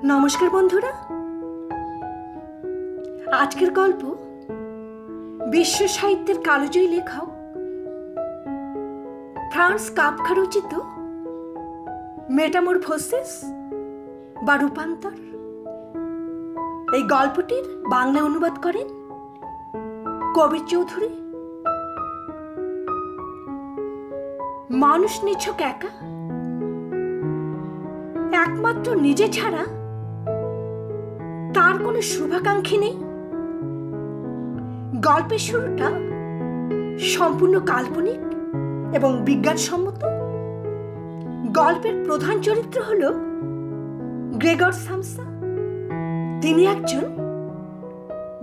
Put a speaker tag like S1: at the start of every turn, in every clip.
S1: নমস্কার বন্ধুরা, আজকের গল্প বিশ্ব সাহিত্যের কালজয়ী লেখক ফ্রান্স কাফকা রচিত মেটামরফোসিস বা রূপান্তর। এই গল্পটির বাংলা অনুবাদ করেন কবির চৌধুরী। মানুষ নিছক একা, একমাত্র নিজে ছাড়া তার কোনো শুভাকাঙ্ক্ষী নেই। গল্পের শুরুটা সম্পূর্ণ কাল্পনিক এবং বিজ্ঞানসম্মত। গল্পের প্রধান চরিত্র হল গ্রেগর সামসা। তিনি একজন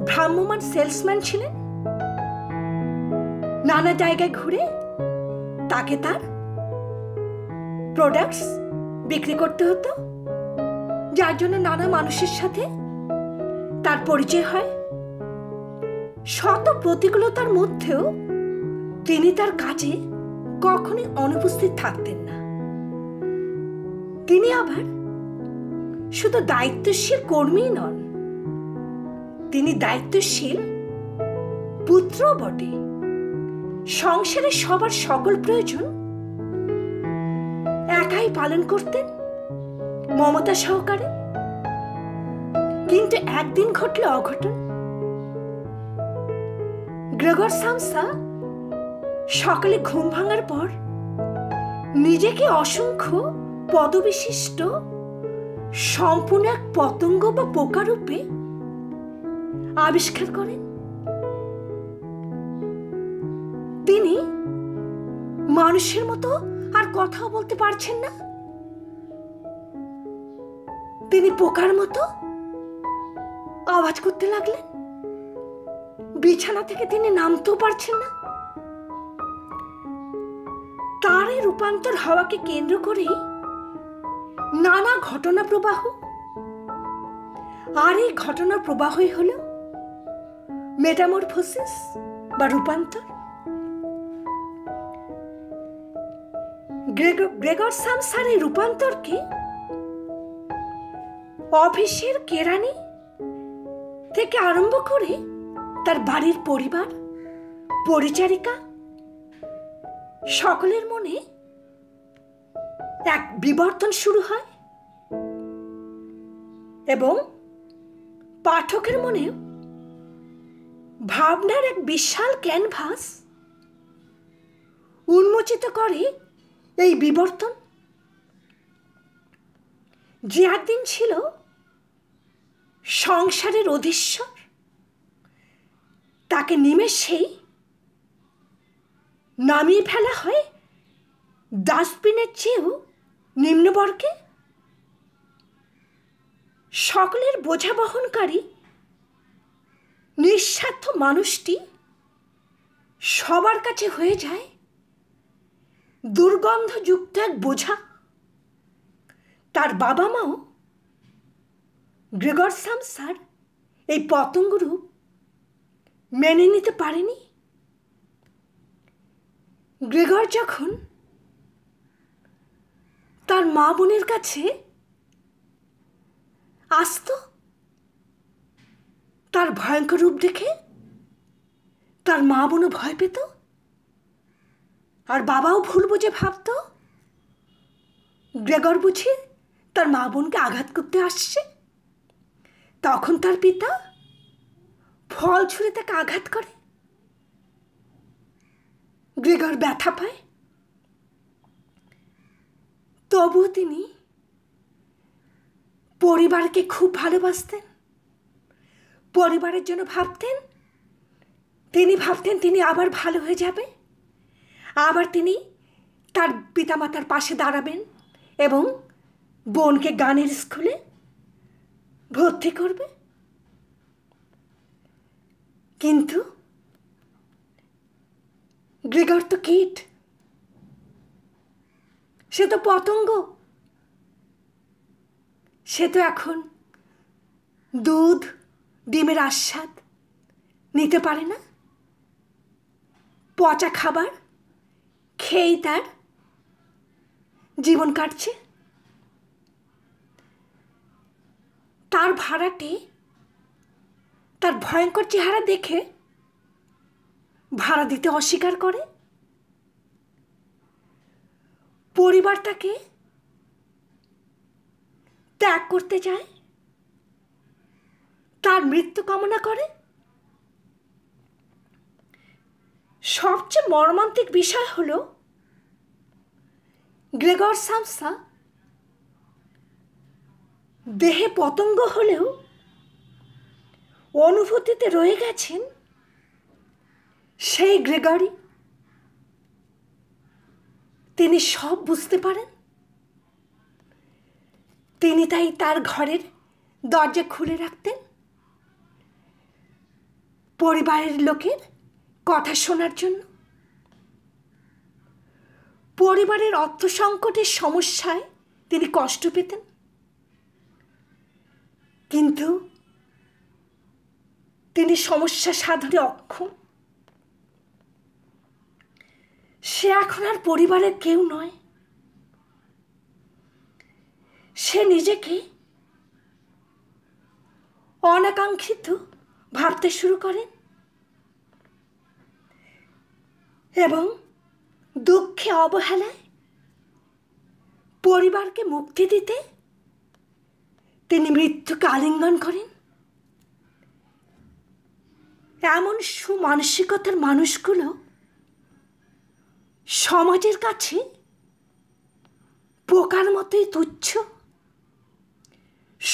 S1: ভ্রাম্যমান সেলসম্যান ছিলেন। নানা জায়গায় ঘুরে তাকে তার প্রোডাক্টস বিক্রি করতে হতো, যার জন্য নানা মানুষের সাথে তার পরিচয় হয়। শত প্রতিকূলতার মধ্যেও তিনি তার কাজে কখনোই অনুপস্থিত থাকতেন না। তিনি আবার শুধু দায়িত্বশীল কর্মীই নন, তিনি দায়িত্বশীল পুত্র বটে। সংসারে সবার সকল প্রয়োজন একাই পালন করতেন মমতা সহকারে। কিন্তু একদিন ঘটল অঘটন। গ্রেগর সামসা সকালে ঘুম ভাঙার পর নিজেকে অসংখ্য পদবিশিষ্ট সম্পূর্ণ এক পতঙ্গ বা পোকা রূপে আবিষ্কার করেন। তিনি মানুষের মতো আর কথাও বলতে পারছেন না। তিনি পোকার মতো আওয়াজ করতে লাগলেন। বিছানা থেকে তিনি নামতেও পারছেন না। তার এই রূপান্তর হওয়াকে কেন্দ্র করেই নানা ঘটনা প্রবাহ, আর এই ঘটনা প্রবাহই হল মেটামরফোসিস বা রূপান্তর। গ্রেগর সামসার এই রূপান্তরকে অফিসের কেরানি থেকে আরম্ভ করে তার বাড়ির পরিবার, পরিচারিকা সকলের মনে এক বিবর্তন শুরু হয় এবং পাঠকের মনেও ভাবনার এক বিশাল ক্যানভাস উন্মোচিত করে এই বিবর্তন। যে একদিন ছিল সংসারের অধীশ্বর, তাকে নিমেষেই নামিয়ে ফেলা হয় ডাস্টবিনের চেয়েও নিম্নবর্গে। সকলের বোঝা বহনকারী নিঃস্বার্থ মানুষটি সবার কাছে হয়ে যায় দুর্গন্ধযুক্ত এক বোঝা। তার বাবা মাও গ্রেগর সামসার এই পতঙ্গ রূপ মেনে নিতে পারেনি। গ্রেগর যখন তার মা বোনের কাছে আসতো, তার ভয়ঙ্কর রূপ দেখে তার মা বোনও ভয় পেত, আর বাবাও ভুল বুঝে ভাবত গ্রেগর বুঝি তার মা বোনকে আঘাত করতে আসছে। তখন তার পিতা ফল ছুঁড়ে তাকে আঘাত করে। গ্রেগর ব্যথা পায়, তবুও তিনি পরিবারকে খুব ভালোবাসতেন। পরিবারের জন্য ভাবতেন, তিনি ভাবতেন তিনি আবার ভালো হয়ে যাবে, আবার তিনি তার পিতামাতার পাশে দাঁড়াবেন এবং বোনকে গানের স্কুলে ভর্তি করবে। কিন্তু গ্রেগর তো কীট, সে তো পতঙ্গ। সে তো এখন দুধ ডিমের আস্বাদ নিতে পারে না। পচা খাবার খেয়েই তার জীবন কাটছে। তার ভাড়াটে তার ভয়ঙ্কর চেহারা দেখে ভাড়া দিতে অস্বীকার করে। পরিবার তাকে ত্যাগ করতে যায়, তার মৃত্যু কামনা করে। সবচেয়ে মর্মান্তিক বিষয় হলো গ্রেগর সামসা দেহে পতঙ্গ হলেও অনুভূতিতে রয়ে গেছেন সেই গ্রেগরি। তিনি সব বুঝতে পারেন। তিনি তাই তার ঘরের দরজা খুলে রাখতেন পরিবারের লোকের কথা শোনার জন্য। পরিবারের অর্থ সংকটের সমস্যায় তিনি কষ্ট পেতেন, কিন্তু তিনি সমস্যা সাধনে অক্ষম। সে এখন আর পরিবারের কেউ নয়। সে নিজেকে অনাকাঙ্ক্ষিত ভাবতে শুরু করেন এবং দুঃখে অবহেলায় পরিবারকে মুক্তি দিতে তিনি মৃত্যুকে আলিঙ্গন করেন। এমন সুমানসিকতার মানুষগুলো সমাজের কাছে পোকার মতোই তুচ্ছ।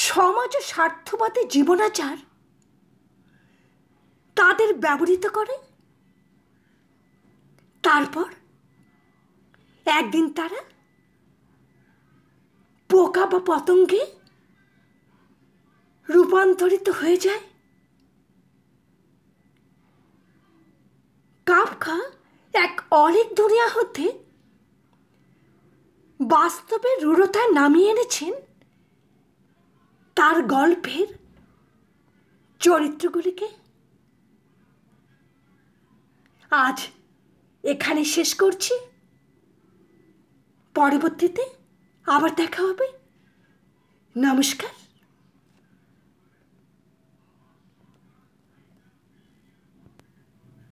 S1: সমাজ ও স্বার্থবাদী জীবনাচার তাদের ব্যবহৃত করে। তারপর একদিন তারা পোকা বা পতঙ্গে রূপান্তরিত হয়ে যায়। কাফকা এক অলীক দুনিয়া হতে বাস্তবের রূঢ়তায় নামিয়ে এনেছেন তার গল্পের চরিত্রগুলিকে। আজ এখানে শেষ করছি। পরবর্তীতে আবার দেখা হবে। নমস্কার।